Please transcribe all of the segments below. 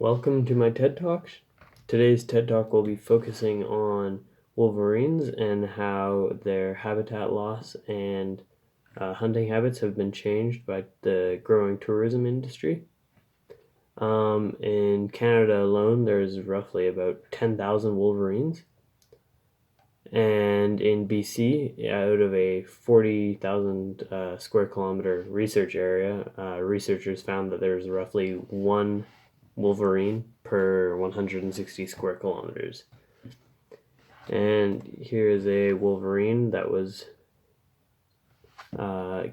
Welcome to my TED Talk. Today's TED Talk will be focusing on wolverines and how their habitat loss and hunting habits have been changed by the growing tourism industry. In Canada alone, there's roughly about 10,000 wolverines. And in BC, out of a 40,000 square kilometer research area, researchers found that there's roughly one wolverine per 160 square kilometers. And here is a wolverine that was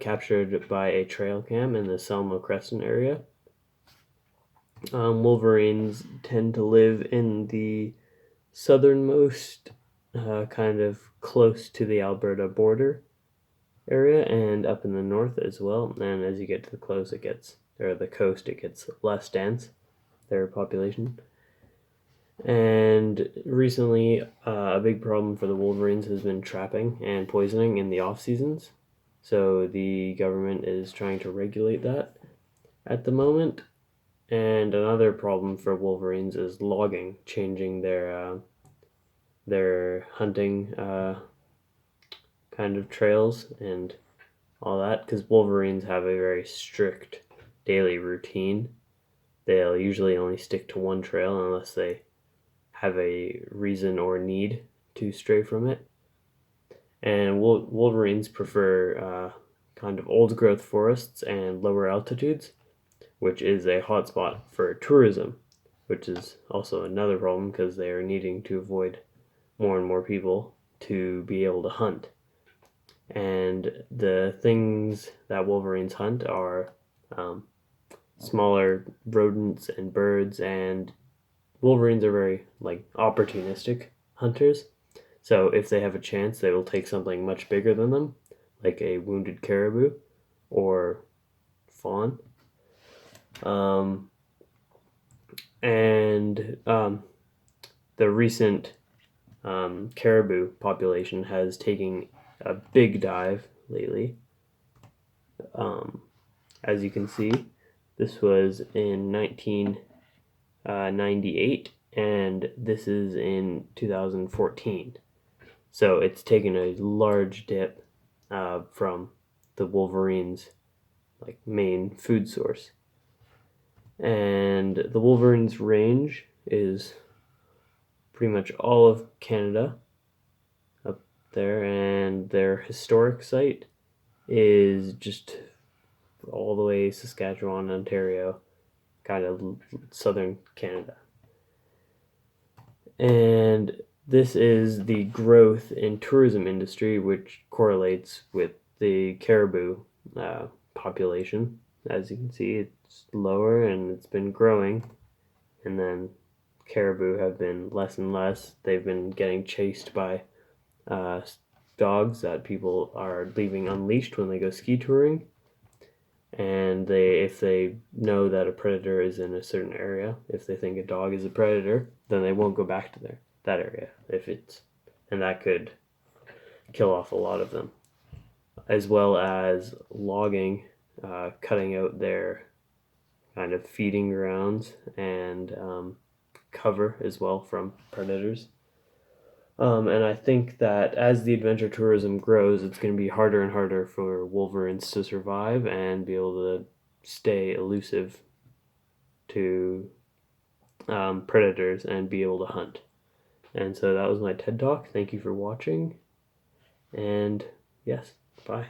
captured by a trail cam in the Selma Crescent area. Wolverines tend to live in the southernmost, kind of close to the Alberta border area, and up in the north as well. And as you get to the coast, it gets less dense, their population. And recently, a big problem for the wolverines has been trapping and poisoning in the off seasons. So the government is trying to regulate that at the moment. And another problem for wolverines is logging, changing their hunting kind of trails and all that, because wolverines have a very strict daily routine. They'll usually only stick to one trail unless they have a reason or need to stray from it. And wolverines prefer kind of old growth forests and lower altitudes, which is a hotspot for tourism, which is also another problem because they are needing to avoid more and more people to be able to hunt. And the things that wolverines hunt are smaller rodents and birds, and wolverines are very opportunistic hunters. So if they have a chance, they will take something much bigger than them, like a wounded caribou or fawn. The recent caribou population has taken a big dive lately. As you can see, this was in 1998, and this is in 2014. So it's taken a large dip from the wolverine's main food source. And the wolverine's range is pretty much all of Canada up there, and their historic site is just all the way Saskatchewan, Ontario, kind of southern Canada. And this is the growth in tourism industry, which correlates with the caribou population. As you can see, it's lower and it's been growing, and then caribou have been less and less. They've been getting chased by dogs that people are leaving unleashed when they go ski touring. And if they know that a predator is in a certain area, if they think a dog is a predator, then they won't go back to that area. And that could kill off a lot of them, as well as logging, cutting out their kind of feeding grounds and cover as well from predators. And I think that as the adventure tourism grows, it's going to be harder and harder for wolverines to survive and be able to stay elusive to predators and be able to hunt. And so that was my TED Talk. Thank you for watching. And yes, bye.